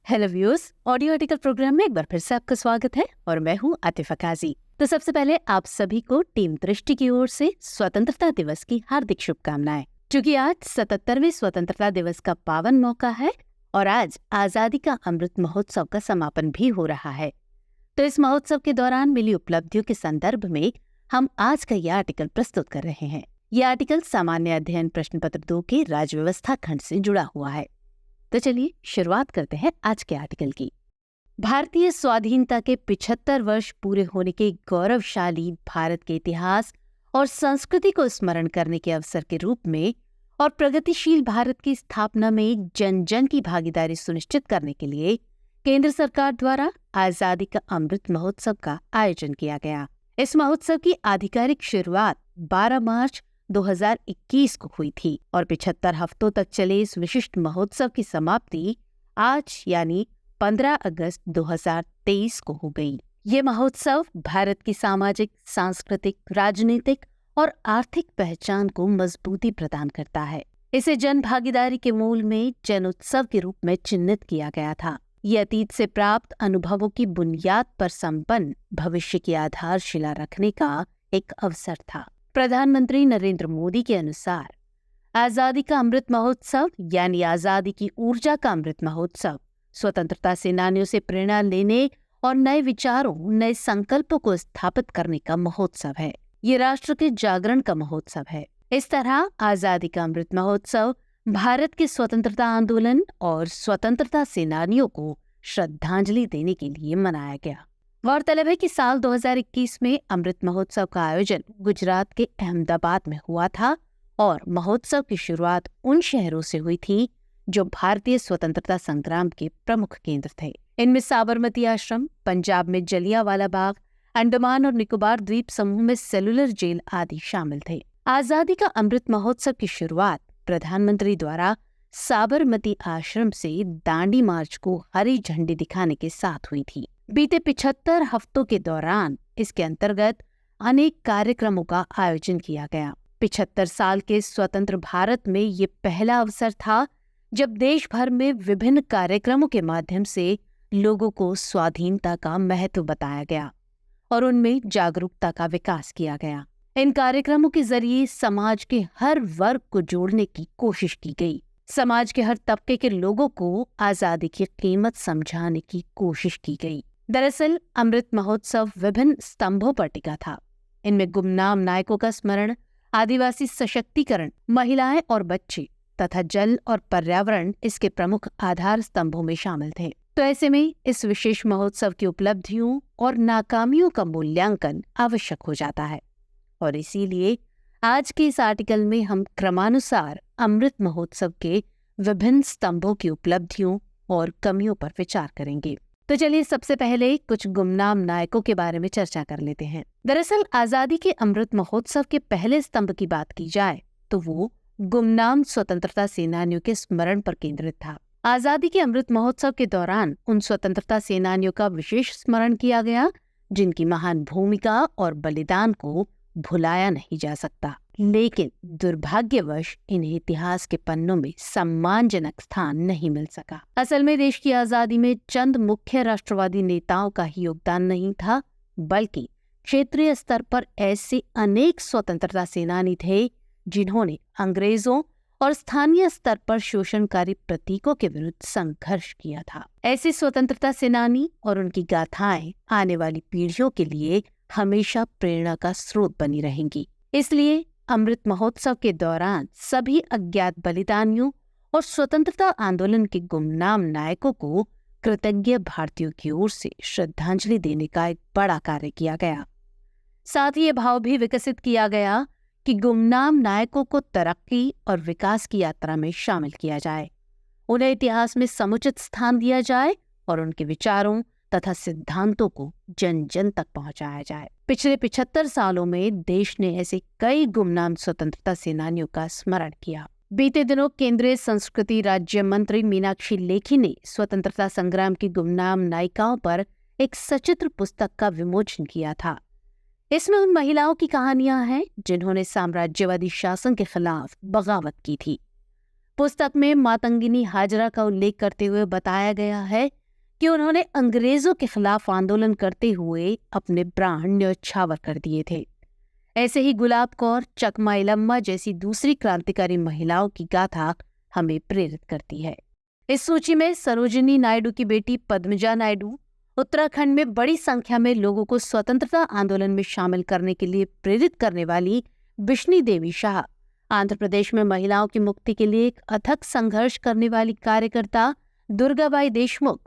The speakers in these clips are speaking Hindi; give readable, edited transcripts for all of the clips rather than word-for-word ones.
Hello viewers, audio article program में एक बार फिर से आपका स्वागत है और मैं हूं आतिफा काजी। तो सबसे पहले आप सभी को टीम दृष्टि की ओर से स्वतंत्रता दिवस की हार्दिक शुभकामनाएं। क्योंकि आज 77वें स्वतंत्रता दिवस का पावन मौका है और आज आजादी का अमृत महोत्सव का समापन भी हो रहा है। तो इस महोत्सव के दौरान मिली उपलब्धियों के संदर्भ में हम आज का यह आर्टिकल प्रस्तुत कर रहे हैं। यह आर्टिकल सामान्य अध्ययन प्रश्न पत्र 2 के राज्य व्यवस्था खंड से जुड़ा हुआ है। तो चलिए शुरुआत करते हैं आज के आर्टिकल की। भारतीय स्वाधीनता के 75 वर्ष पूरे होने के गौरवशाली भारत के इतिहास और संस्कृति को स्मरण करने के अवसर के रूप में और प्रगतिशील भारत की स्थापना में जन जन की भागीदारी सुनिश्चित करने के लिए केंद्र सरकार द्वारा आजादी का अमृत महोत्सव का आयोजन किया गया। इस महोत्सव की आधिकारिक शुरुआत 12 मार्च 2021 को हुई थी और 75 हफ्तों तक चले इस विशिष्ट महोत्सव की समाप्ति आज यानी 15 अगस्त 2023 को हो गई। ये महोत्सव भारत की सामाजिक, सांस्कृतिक, राजनीतिक और आर्थिक पहचान को मजबूती प्रदान करता है। इसे जन भागीदारी के मूल में जन उत्सव के रूप में चिन्हित किया गया था। ये अतीत से प्राप्त अनुभवों की बुनियाद पर संपन्न भविष्य की आधारशिला रखने का एक अवसर था। प्रधानमंत्री नरेंद्र मोदी के अनुसार आजादी का अमृत महोत्सव यानी आजादी की ऊर्जा का अमृत महोत्सव स्वतंत्रता सेनानियों से प्रेरणा लेने और नए विचारों, नए संकल्पों को स्थापित करने का महोत्सव है। ये राष्ट्र के जागरण का महोत्सव है। इस तरह आजादी का अमृत महोत्सव भारत के स्वतंत्रता आंदोलन और स्वतंत्रता सेनानियों को श्रद्धांजलि देने के लिए मनाया गया। गौरतलब है कि साल 2021 में अमृत महोत्सव का आयोजन गुजरात के अहमदाबाद में हुआ था और महोत्सव की शुरुआत उन शहरों से हुई थी जो भारतीय स्वतंत्रता संग्राम के प्रमुख केंद्र थे। इनमें साबरमती आश्रम, पंजाब में जलियांवाला बाग, अंडमान और निकोबार द्वीप समूह में सेलुलर जेल आदि शामिल थे। आजादी का अमृत महोत्सव की शुरुआत प्रधानमंत्री द्वारा साबरमती आश्रम से दांडी मार्च को हरी झंडी दिखाने के साथ हुई थी। बीते 75 हफ्तों के दौरान इसके अंतर्गत अनेक कार्यक्रमों का आयोजन किया गया। 75 साल के स्वतंत्र भारत में ये पहला अवसर था जब देश भर में विभिन्न कार्यक्रमों के माध्यम से लोगों को स्वाधीनता का महत्व बताया गया और उनमें जागरूकता का विकास किया गया। इन कार्यक्रमों के जरिए समाज के हर वर्ग को जोड़ने की कोशिश की गई। समाज के हर तबके के लोगों को आजादी की कीमत समझाने की कोशिश की गई। दरअसल अमृत महोत्सव विभिन्न स्तंभों पर टिका था। इनमें गुमनाम नायकों का स्मरण, आदिवासी सशक्तिकरण, महिलाएं और बच्चे तथा जल और पर्यावरण इसके प्रमुख आधार स्तंभों में शामिल थे। तो ऐसे में इस विशेष महोत्सव की उपलब्धियों और नाकामियों का मूल्यांकन आवश्यक हो जाता है और इसीलिए आज के इस आर्टिकल में हम क्रमानुसार अमृत महोत्सव के विभिन्न स्तंभों की उपलब्धियों और कमियों पर विचार करेंगे। तो चलिए सबसे पहले कुछ गुमनाम नायकों के बारे में चर्चा कर लेते हैं। दरअसल आजादी के अमृत महोत्सव के पहले स्तंभ की बात की जाए तो वो गुमनाम स्वतंत्रता सेनानियों के स्मरण पर केंद्रित था। आजादी के अमृत महोत्सव के दौरान उन स्वतंत्रता सेनानियों का विशेष स्मरण किया गया जिनकी महान भूमिका और बलिदान को भुलाया नहीं जा सकता, लेकिन दुर्भाग्यवश इन्हें इतिहास के पन्नों में सम्मानजनक स्थान नहीं मिल सका। असल में देश की आजादी में चंद मुख्य राष्ट्रवादी नेताओं का ही योगदान नहीं था, बल्कि क्षेत्रीय स्तर पर ऐसे अनेक स्वतंत्रता सेनानी थे जिन्होंने अंग्रेजों और स्थानीय स्तर पर शोषणकारी प्रतीकों के विरुद्ध संघर्ष किया था। ऐसे स्वतंत्रता सेनानी और उनकी गाथाएं आने वाली पीढ़ियों के लिए हमेशा प्रेरणा का स्रोत बनी रहेंगी। इसलिए अमृत महोत्सव के दौरान सभी अज्ञात बलिदानियों और स्वतंत्रता आंदोलन के गुमनाम नायकों को कृतज्ञ भारतीयों की ओर से श्रद्धांजलि देने का एक बड़ा कार्य किया गया। साथ ही ये भाव भी विकसित किया गया कि गुमनाम नायकों को तरक्की और विकास की यात्रा में शामिल किया जाए, उन्हें इतिहास में समुचित स्थान दिया जाए और उनके विचारों तथा सिद्धांतों को जन जन तक पहुंचाया जाए। पिछले 75 सालों में देश ने ऐसे कई गुमनाम स्वतंत्रता सेनानियों का स्मरण किया। बीते दिनों केंद्रीय संस्कृति राज्य मंत्री मीनाक्षी लेखी ने स्वतंत्रता संग्राम की गुमनाम नायिकाओं पर एक सचित्र पुस्तक का विमोचन किया था। इसमें उन महिलाओं की कहानियां हैं जिन्होंने साम्राज्यवादी शासन के खिलाफ बगावत की थी। पुस्तक में मातंगिनी हाजरा का उल्लेख करते हुए बताया गया है कि उन्होंने अंग्रेजों के खिलाफ आंदोलन करते हुए अपने प्राण न्यौछावर कर दिए थे। ऐसे ही गुलाब कौर, चकमा इलम्मा जैसी दूसरी क्रांतिकारी महिलाओं की गाथा हमें प्रेरित करती है। इस सूची में सरोजिनी नायडू की बेटी पद्मजा नायडू, उत्तराखंड में बड़ी संख्या में लोगों को स्वतंत्रता आंदोलन में शामिल करने के लिए प्रेरित करने वाली बिश्नी देवी शाह, आंध्र प्रदेश में महिलाओं की मुक्ति के लिए एक अथक संघर्ष करने वाली कार्यकर्ता दुर्गाबाई देशमुख,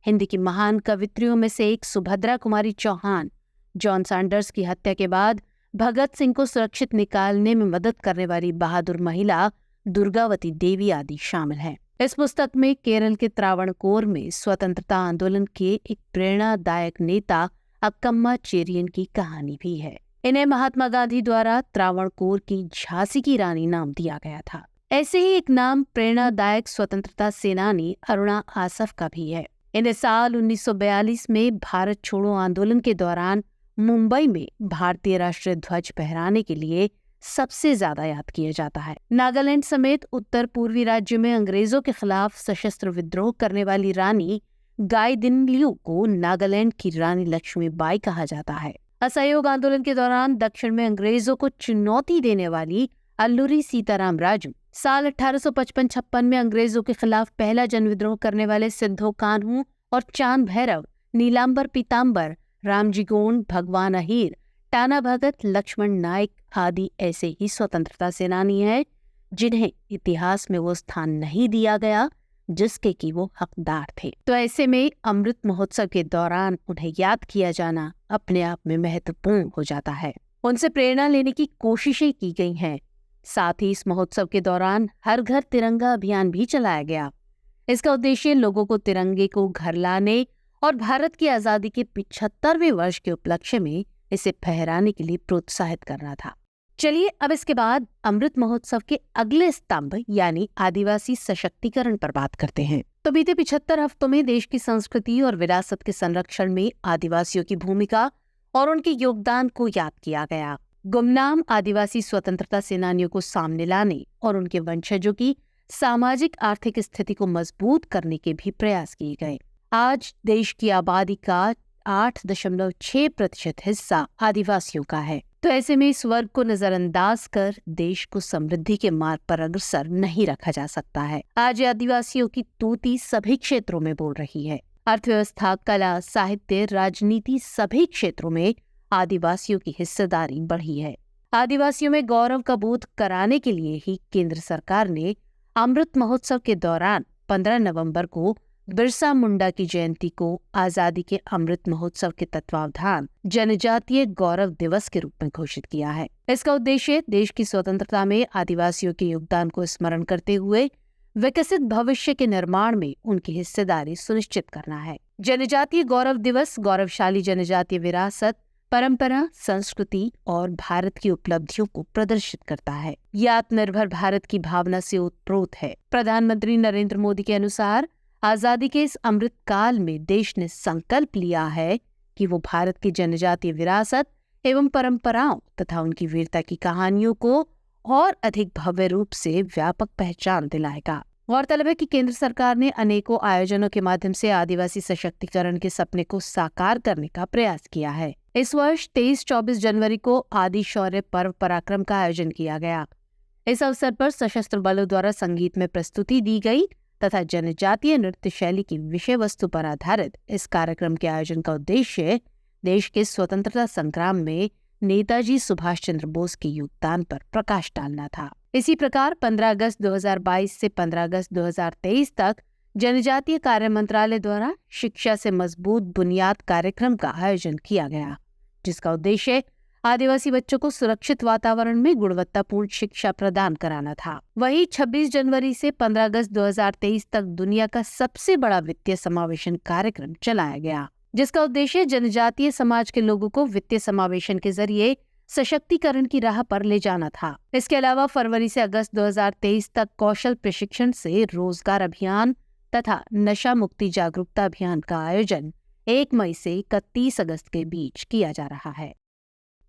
हिंदी की महान कवित्रियों में से एक सुभद्रा कुमारी चौहान, जॉन सैंडर्स की हत्या के बाद भगत सिंह को सुरक्षित निकालने में मदद करने वाली बहादुर महिला दुर्गावती देवी आदि शामिल हैं। इस पुस्तक में केरल के त्रावणकोर में स्वतंत्रता आंदोलन के एक प्रेरणादायक नेता अक्कम्मा चेरियन की कहानी भी है। इन्हें महात्मा गांधी द्वारा त्रावणकोर की झांसी की रानी नाम दिया गया था। ऐसे ही एक नाम प्रेरणादायक स्वतंत्रता सेनानी अरुणा आसफ का भी है। इन्हें साल 1942 में भारत छोड़ो आंदोलन के दौरान मुंबई में भारतीय राष्ट्रीय ध्वज फहराने के लिए सबसे ज्यादा याद किया जाता है। नागालैंड समेत उत्तर पूर्वी राज्यों में अंग्रेजों के खिलाफ सशस्त्र विद्रोह करने वाली रानी गाइदिन्लियू को नागालैंड की रानी लक्ष्मीबाई कहा जाता है। असहयोग आंदोलन के दौरान दक्षिण में अंग्रेजों को चुनौती देने वाली अल्लूरी सीताराम राजू, साल 1855-56 में अंग्रेजों के खिलाफ पहला जनविद्रोह करने वाले सिद्धो कान्हू और चांद भैरव, नीलांबर पीताम्बर, रामजी गोंड, भगवान अहीर, टाना भगत, लक्ष्मण नायक आदि ऐसे ही स्वतंत्रता सेनानी हैं जिन्हें इतिहास में वो स्थान नहीं दिया गया जिसके कि वो हकदार थे। तो ऐसे में अमृत महोत्सव के दौरान उन्हें याद किया जाना अपने आप में महत्वपूर्ण हो जाता है। उनसे प्रेरणा लेने की कोशिशें की गई हैं। साथ ही इस महोत्सव के दौरान हर घर तिरंगा अभियान भी चलाया गया। इसका उद्देश्य लोगों को तिरंगे को घर लाने और भारत की आजादी के 75वें वर्ष के उपलक्ष्य में इसे फहराने के लिए प्रोत्साहित करना था। चलिए अब इसके बाद अमृत महोत्सव के अगले स्तंभ यानी आदिवासी सशक्तिकरण पर बात करते हैं। तो बीते 75 हफ्तों में देश की संस्कृति और विरासत के संरक्षण में आदिवासियों की भूमिका और उनके योगदान को याद किया गया। गुमनाम आदिवासी स्वतंत्रता सेनानियों को सामने लाने और उनके वंशजों की सामाजिक आर्थिक स्थिति को मजबूत करने के भी प्रयास किए गए। आज देश की आबादी का 8.6% हिस्सा आदिवासियों का है। तो ऐसे में इस वर्ग को नजरअंदाज कर देश को समृद्धि के मार्ग पर अग्रसर नहीं रखा जा सकता है। आज आदिवासियों की तूती सभी क्षेत्रों में बोल रही है। अर्थव्यवस्था, कला, साहित्य, राजनीति सभी क्षेत्रों में आदिवासियों की हिस्सेदारी बढ़ी है। आदिवासियों में गौरव का बोध कराने के लिए ही केंद्र सरकार ने अमृत महोत्सव के दौरान 15 नवंबर को बिरसा मुंडा की जयंती को आजादी के अमृत महोत्सव के तत्वावधान जनजातीय गौरव दिवस के रूप में घोषित किया है। इसका उद्देश्य देश की स्वतंत्रता में आदिवासियों के योगदान को स्मरण करते हुए विकसित भविष्य के निर्माण में उनकी हिस्सेदारी सुनिश्चित करना है। जनजातीय गौरव दिवस गौरवशाली जनजातीय विरासत, परंपरा, संस्कृति और भारत की उपलब्धियों को प्रदर्शित करता है। यह आत्मनिर्भर भारत की भावना से ओतप्रोत है। प्रधानमंत्री नरेंद्र मोदी के अनुसार आजादी के इस अमृत काल में देश ने संकल्प लिया है कि वो भारत की जनजातीय विरासत एवं परंपराओं तथा उनकी वीरता की कहानियों को और अधिक भव्य रूप से व्यापक पहचान दिलाएगा। गौरतलब है कि केंद्र सरकार ने अनेकों आयोजनों के माध्यम से आदिवासी सशक्तिकरण के सपने को साकार करने का प्रयास किया है। इस वर्ष 23-24 जनवरी को आदि शौर्य पर्व पराक्रम का आयोजन किया गया। इस अवसर पर सशस्त्र बलों द्वारा संगीत में प्रस्तुति दी गई तथा जनजातीय नृत्य शैली की विषय वस्तु पर आधारित इस कार्यक्रम के आयोजन का उद्देश्य देश के स्वतंत्रता संग्राम में नेताजी सुभाष चंद्र बोस के योगदान पर प्रकाश डालना था। इसी प्रकार 15 अगस्त 2022 से 15 अगस्त 2023 तक जनजातीय कार्य मंत्रालय द्वारा शिक्षा से मजबूत बुनियाद कार्यक्रम का आयोजन किया गया, जिसका उद्देश्य आदिवासी बच्चों को सुरक्षित वातावरण में गुणवत्तापूर्ण शिक्षा प्रदान कराना था। वहीं 26 जनवरी से 15 अगस्त 2023 तक दुनिया का सबसे बड़ा वित्तीय समावेशन कार्यक्रम चलाया गया, जिसका उद्देश्य जनजातीय समाज के लोगों को वित्तीय समावेशन के जरिए सशक्तिकरण की राह पर ले जाना था। इसके अलावा फरवरी से अगस्त 2023 तक कौशल प्रशिक्षण से रोजगार अभियान तथा नशा मुक्ति जागरूकता अभियान का आयोजन 1 मई से 31 अगस्त के बीच किया जा रहा है।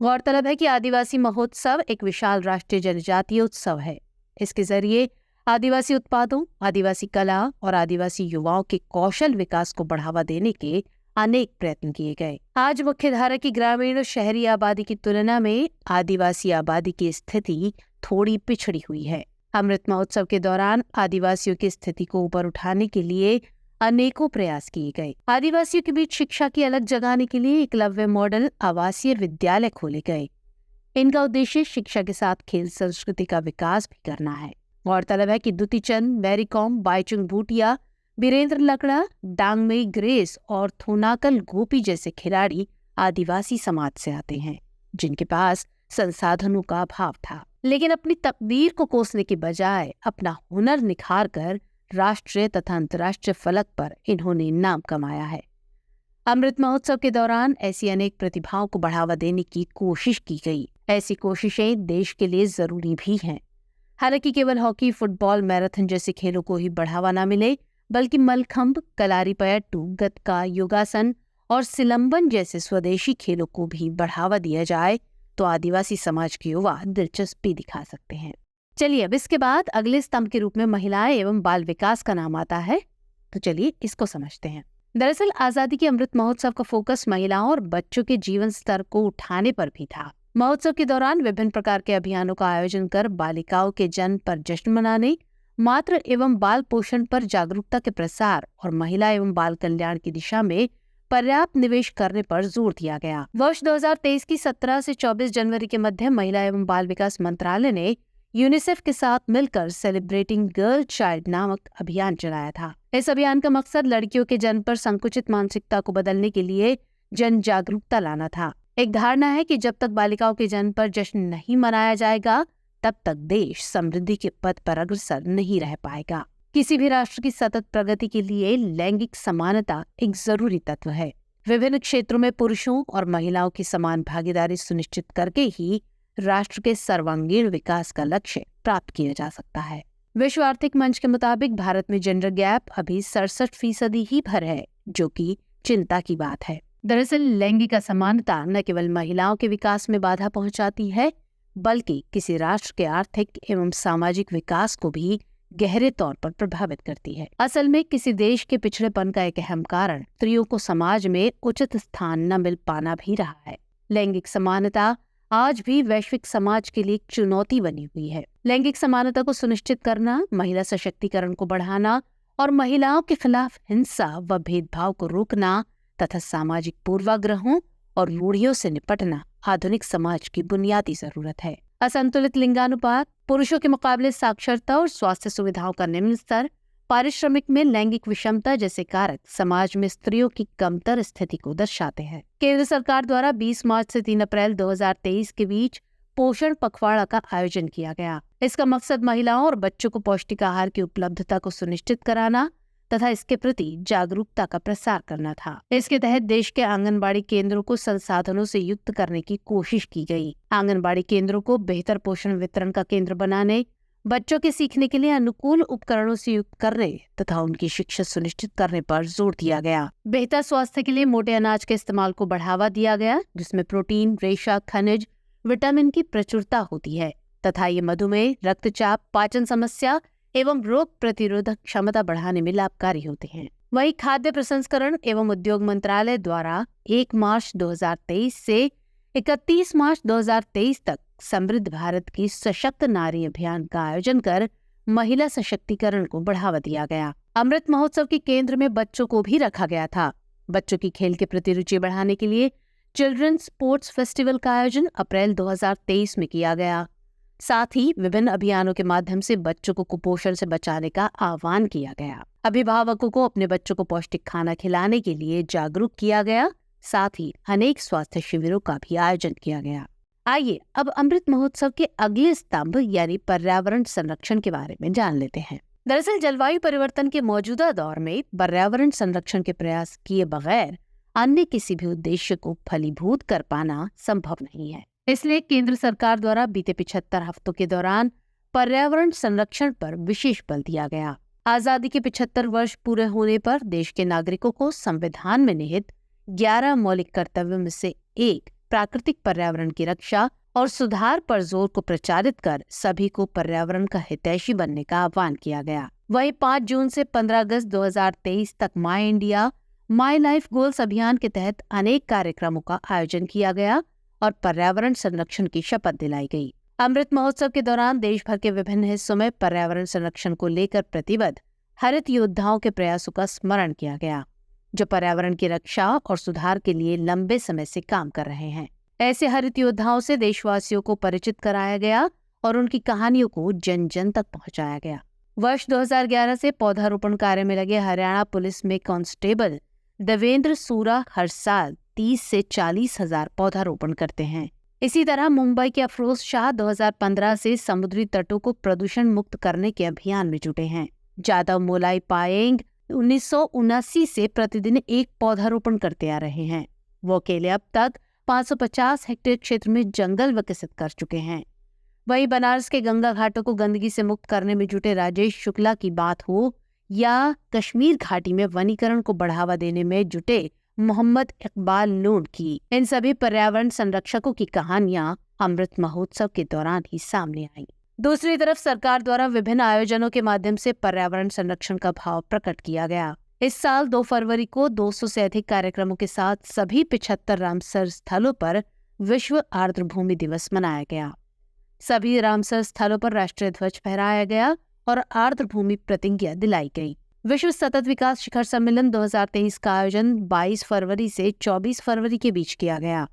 गौरतलब है कि आदिवासी महोत्सव एक विशाल राष्ट्रीय जनजातीय उत्सव है। इसके जरिए आदिवासी उत्पादों, आदिवासी कला और आदिवासी युवाओं के कौशल विकास को बढ़ावा देने के अनेक प्रयत्न किए गए। आज मुख्यधारा की ग्रामीण और शहरी आबादी की तुलना में आदिवासी आबादी की स्थिति थोड़ी पिछड़ी हुई है। अमृत महोत्सव के दौरान आदिवासियों की स्थिति को ऊपर उठाने के लिए अनेकों प्रयास किए गए। आदिवासियों के बीच शिक्षा की अलग जगाने के लिए एकलव्य मॉडल आवासीय विद्यालय खोले गए। इनका उद्देश्य शिक्षा के साथ खेल संस्कृति का विकास भी करना है। गौरतलब है कि दुती चंद, मैरी कॉम, बाईचुंग भूटिया, बीरेंद्र लकड़ा, डांगमेई ग्रेस और थोनाकल गोपी जैसे खिलाड़ी आदिवासी समाज से आते हैं, जिनके पास संसाधनों का अभाव था, लेकिन अपनी तकदीर को कोसने के बजाय अपना हुनर निखार कर राष्ट्रीय तथा अंतर्राष्ट्रीय फलक पर इन्होंने नाम कमाया है। अमृत महोत्सव के दौरान ऐसी अनेक प्रतिभाओं को बढ़ावा देने की कोशिश की गई। ऐसी कोशिशें देश के लिए जरूरी भी हैं। हालांकि केवल हॉकी, फुटबॉल, मैराथन जैसे खेलों को ही बढ़ावा न मिले, बल्कि मलखंब, कलारीपयट्टू, गतका, योगासन और सिलंबन जैसे स्वदेशी खेलों को भी बढ़ावा दिया जाए तो आदिवासी समाज के युवा दिलचस्पी दिखा सकते हैं। चलिए अब इसके बाद अगले स्तंभ के रूप में महिलाएं एवं बाल विकास का नाम आता है, तो चलिए इसको समझते हैं। दरअसल आजादी के अमृत महोत्सव का फोकस महिलाओं और बच्चों के जीवन स्तर को उठाने पर भी था। महोत्सव के दौरान विभिन्न प्रकार के अभियानों का आयोजन कर बालिकाओं के जन्म पर जश्न मनाने, मातृ एवं बाल पोषण पर जागरूकता के प्रसार और महिला एवं बाल कल्याण की दिशा में पर्याप्त निवेश करने पर जोर दिया गया। वर्ष 2023 की 17 से 24 जनवरी के मध्य महिला एवं बाल विकास मंत्रालय ने यूनिसेफ के साथ मिलकर सेलिब्रेटिंग गर्ल चाइल्ड नामक अभियान चलाया था। इस अभियान का मकसद लड़कियों के जन्म पर संकुचित मानसिकता को बदलने के लिए जन जागरूकता लाना था। एक धारणा है कि जब तक बालिकाओं के जन्म पर जश्न नहीं मनाया जाएगा, तब तक देश समृद्धि के पथ पर अग्रसर नहीं रह पाएगा। किसी भी राष्ट्र की सतत प्रगति के लिए लैंगिक समानता एक जरूरी तत्व है। विभिन्न क्षेत्रों में पुरुषों और महिलाओं की समान भागीदारी सुनिश्चित करके ही राष्ट्र के सर्वांगीण विकास का लक्ष्य प्राप्त किया जा सकता है। विश्व आर्थिक मंच के मुताबिक भारत में जेंडर गैप अभी 67% ही भर है, जो कि चिंता की बात है। दरअसल लैंगिक असमानता न केवल महिलाओं के विकास में बाधा पहुंचाती है, बल्कि किसी राष्ट्र के आर्थिक एवं सामाजिक विकास को भी गहरे तौर पर प्रभावित करती है। असल में किसी देश के पिछड़ेपन का एक अहम कारण स्त्रियों को समाज में उचित स्थान न मिल पाना भी रहा है। लैंगिक समानता आज भी वैश्विक समाज के लिए एक चुनौती बनी हुई है। लैंगिक समानता को सुनिश्चित करना, महिला सशक्तिकरण को बढ़ाना और महिलाओं के खिलाफ हिंसा व भेदभाव को रोकना तथा सामाजिक पूर्वाग्रहों और रूढ़ियों से निपटना आधुनिक समाज की बुनियादी जरूरत है। असंतुलित लिंगानुपात, पुरुषों के मुकाबले साक्षरता और स्वास्थ्य सुविधाओं का निम्न स्तर, पारिश्रमिक में लैंगिक विषमता जैसे कारक समाज में स्त्रियों की कमतर स्थिति को दर्शाते हैं। केंद्र सरकार द्वारा 20 मार्च से 3 अप्रैल 2023 के बीच पोषण पखवाड़ा का आयोजन किया गया। इसका मकसद महिलाओं और बच्चों को पौष्टिक आहार की उपलब्धता को सुनिश्चित कराना तथा इसके प्रति जागरूकता का प्रसार करना था। इसके तहत देश के आंगनबाड़ी केंद्रों को संसाधनों से युक्त करने की कोशिश की गई। आंगनबाड़ी केंद्रों को बेहतर पोषण वितरण का केंद्र बनाने, बच्चों के सीखने के लिए अनुकूल उपकरणों से युक्त करने तथा उनकी शिक्षा सुनिश्चित करने पर जोर दिया गया। बेहतर स्वास्थ्य के लिए मोटे अनाज के इस्तेमाल को बढ़ावा दिया गया, जिसमें प्रोटीन, रेशा, खनिज, विटामिन की प्रचुरता होती है तथा ये मधुमेह, रक्तचाप, पाचन समस्या एवं रोग प्रतिरोधक क्षमता बढ़ाने में लाभकारी होते हैं। वहीं खाद्य प्रसंस्करण एवं उद्योग मंत्रालय द्वारा 1 मार्च 2023 से 31 मार्च 2023 तक समृद्ध भारत की सशक्त नारी अभियान का आयोजन कर महिला सशक्तिकरण को बढ़ावा दिया गया। अमृत महोत्सव के केंद्र में बच्चों को भी रखा गया था। बच्चों की खेल के प्रति रुचि बढ़ाने के लिए चिल्ड्रंस स्पोर्ट्स फेस्टिवल का आयोजन अप्रैल 2023 में किया गया। साथ ही विभिन्न अभियानों के माध्यम से बच्चों को कुपोषण से बचाने का आह्वान किया गया। अभिभावकों को अपने बच्चों को पौष्टिक खाना खिलाने के लिए जागरूक किया गया। साथ ही अनेक स्वास्थ्य शिविरों का भी आयोजन किया गया। आइए अब अमृत महोत्सव के अगले स्तंभ यानी पर्यावरण संरक्षण के बारे में जान लेते हैं। दरअसल जलवायु परिवर्तन के मौजूदा दौर में पर्यावरण संरक्षण के प्रयास किए बगैर अन्य किसी भी उद्देश्य को फलीभूत कर पाना संभव नहीं है। इसलिए केंद्र सरकार द्वारा बीते 75 हफ्तों के दौरान पर्यावरण संरक्षण पर विशेष बल दिया गया। आजादी के 75 वर्ष पूरे होने पर देश के नागरिकों को संविधान में निहित 11 मौलिक कर्तव्यों में से एक प्राकृतिक पर्यावरण की रक्षा और सुधार पर जोर को प्रचारित कर सभी को पर्यावरण का हितैषी बनने का आह्वान किया गया। वहीं 5 जून से 15 अगस्त 2023 तक माई इंडिया माई लाइफ गोल्स अभियान के तहत अनेक कार्यक्रमों का आयोजन किया गया और पर्यावरण संरक्षण की शपथ दिलाई गई। अमृत महोत्सव के दौरान देश भर के विभिन्न हिस्सों में पर्यावरण संरक्षण को लेकर प्रतिबद्ध हरित योद्धाओं के प्रयासों का स्मरण किया गया, जो पर्यावरण की रक्षा और सुधार के लिए लंबे समय से काम कर रहे हैं। ऐसे हरित योद्धाओं से देशवासियों को परिचित कराया गया और उनकी कहानियों को जन जन तक पहुंचाया गया। वर्ष 2011 से पौधारोपण कार्य में लगे हरियाणा पुलिस में कांस्टेबल देवेंद्र सूरा हर साल 30 से 40 हजार पौधारोपण करते हैं। इसी तरह मुंबई के अफरोज शाह 2015 से समुद्री तटों को प्रदूषण मुक्त करने के अभियान में जुटे हैं। जादव मोलाई पायेंग 1979 से प्रतिदिन एक पौधारोपण करते आ रहे हैं। वो अकेले अब तक 550 हेक्टेयर क्षेत्र में जंगल विकसित कर चुके हैं। वहीं बनारस के गंगा घाटों को गंदगी से मुक्त करने में जुटे राजेश शुक्ला की बात हो या कश्मीर घाटी में वनीकरण को बढ़ावा देने में जुटे मोहम्मद इकबाल नून की, इन सभी पर्यावरण संरक्षकों की कहानियां अमृत महोत्सव के दौरान ही सामने आई। दूसरी तरफ सरकार द्वारा विभिन्न आयोजनों के माध्यम से पर्यावरण संरक्षण का भाव प्रकट किया गया। इस साल 2 फरवरी को 200 से अधिक कार्यक्रमों के साथ सभी 75 रामसर स्थलों पर विश्व आर्द्र भूमि दिवस मनाया गया। सभी रामसर स्थलों पर राष्ट्रीय ध्वज फहराया गया और आर्द्र भूमि प्रतिज्ञा दिलाई गई। विश्व सतत विकास शिखर सम्मेलन 2023 का आयोजन 22 फरवरी से 24 फरवरी के बीच किया गया।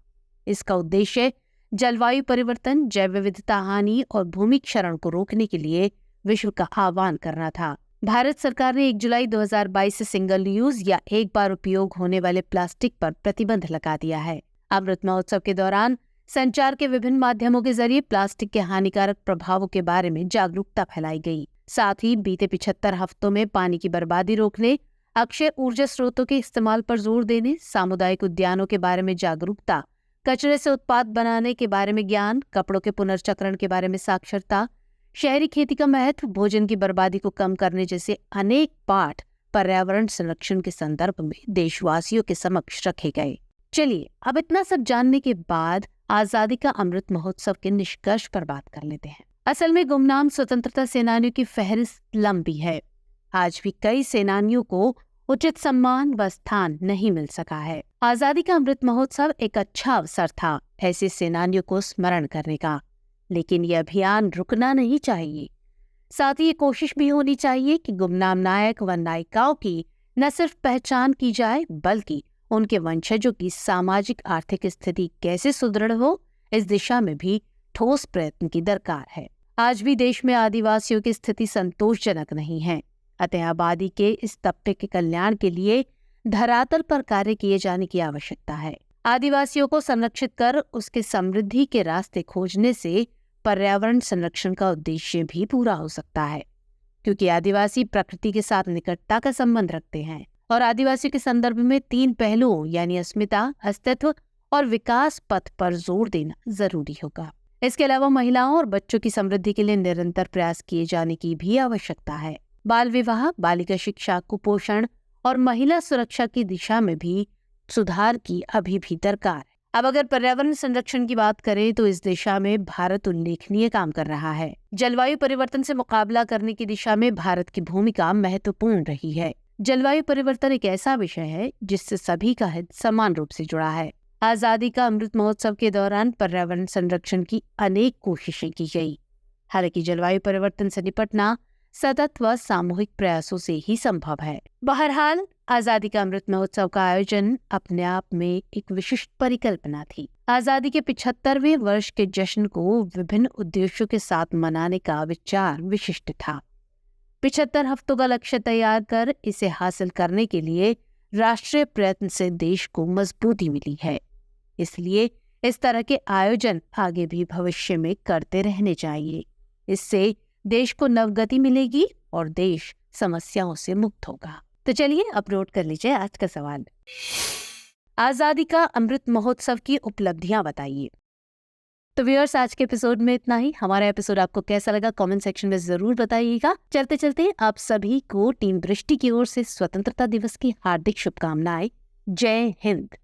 इसका उद्देश्य जलवायु परिवर्तन, जैव विविधता हानि और भूमि क्षरण को रोकने के लिए विश्व का आह्वान करना था। भारत सरकार ने 1 जुलाई 2022 से सिंगल यूज या एक बार उपयोग होने वाले प्लास्टिक पर प्रतिबंध लगा दिया है। अमृत महोत्सव के दौरान संचार के विभिन्न माध्यमों के जरिए प्लास्टिक के हानिकारक प्रभावों के बारे में जागरूकता फैलाई गई। साथ ही बीते 75 हफ्तों में पानी की बर्बादी रोकने, अक्षय ऊर्जा स्रोतों के इस्तेमाल पर जोर देने, सामुदायिक उद्यानों के बारे में जागरूकता, कचरे से उत्पाद बनाने के बारे में ज्ञान, कपड़ों के पुनर्चक्रण के बारे में साक्षरता, शहरी खेती का महत्व, भोजन की बर्बादी को कम करने जैसे अनेक पाठ पर्यावरण संरक्षण के संदर्भ में देशवासियों के समक्ष रखे गए। चलिए अब इतना सब जानने के बाद आजादी का अमृत महोत्सव के निष्कर्ष पर बात कर लेते हैं। असल में गुमनाम स्वतंत्रता सेनानियों की फहरिस्त लंबी है। आज भी कई सेनानियों को उचित सम्मान व स्थान नहीं मिल सका है। आजादी का अमृत महोत्सव एक अच्छा अवसर था ऐसे सेनानियों को स्मरण करने का, लेकिन ये अभियान रुकना नहीं चाहिए। साथ ही ये कोशिश भी होनी चाहिए कि गुमनाम नायक व नायिकाओं की न सिर्फ पहचान की जाए, बल्कि उनके वंशजों की सामाजिक आर्थिक स्थिति कैसे सुदृढ़ हो, इस दिशा में भी ठोस प्रयत्न की दरकार है। आज भी देश में आदिवासियों की स्थिति संतोषजनक नहीं है। अतः आबादी के इस तबके के कल्याण के लिए धरातल पर कार्य किए जाने की आवश्यकता है। आदिवासियों को संरक्षित कर उसके समृद्धि के रास्ते खोजने से पर्यावरण संरक्षण का उद्देश्य भी पूरा हो सकता है, क्योंकि आदिवासी प्रकृति के साथ निकटता का संबंध रखते हैं और आदिवासियों के संदर्भ में 3 पहलुओं यानी अस्मिता, अस्तित्व और विकास पथ पर जोर देना जरूरी होगा। इसके अलावा महिलाओं और बच्चों की समृद्धि के लिए निरंतर प्रयास किए जाने की भी आवश्यकता है। बाल विवाह, बालिका शिक्षा, कुपोषण और महिला सुरक्षा की दिशा में भी सुधार की अभी भी दरकार है। अब अगर पर्यावरण संरक्षण की बात करें तो इस दिशा में भारत उल्लेखनीय काम कर रहा है। जलवायु परिवर्तन से मुकाबला करने की दिशा में भारत की भूमिका महत्वपूर्ण रही है। जलवायु परिवर्तन एक ऐसा विषय है जिससे सभी का हित समान रूप से जुड़ा है। आजादी का अमृत महोत्सव के दौरान पर्यावरण संरक्षण की अनेक कोशिशें की गई। हालांकि जलवायु परिवर्तन से निपटना सतत व सामूहिक प्रयासों से ही संभव है। बहरहाल आजादी का अमृत महोत्सव का आयोजन अपने आप में एक विशिष्ट परिकल्पना थी। आजादी के 75वें वर्ष के जश्न को विभिन्न उद्देश्यों के साथ मनाने का विचार विशिष्ट था। 75 हफ्तों का लक्ष्य तैयार कर इसे हासिल करने के लिए राष्ट्रीय प्रयत्न से देश को मजबूती मिली है। इसलिए इस तरह के आयोजन आगे भी भविष्य में करते रहने चाहिए। इससे देश को नवगति मिलेगी और देश समस्याओं से मुक्त होगा। तो चलिए अपलोड कर लीजिए आज का सवाल। आजादी का अमृत महोत्सव की उपलब्धियां बताइए। तो व्यूअर्स, आज के एपिसोड में इतना ही। हमारा एपिसोड आपको कैसा लगा कमेंट सेक्शन में जरूर बताइएगा। चलते चलते आप सभी को टीम दृष्टि की ओर से स्वतंत्रता दिवस की हार्दिक शुभकामनाएं। जय हिंद।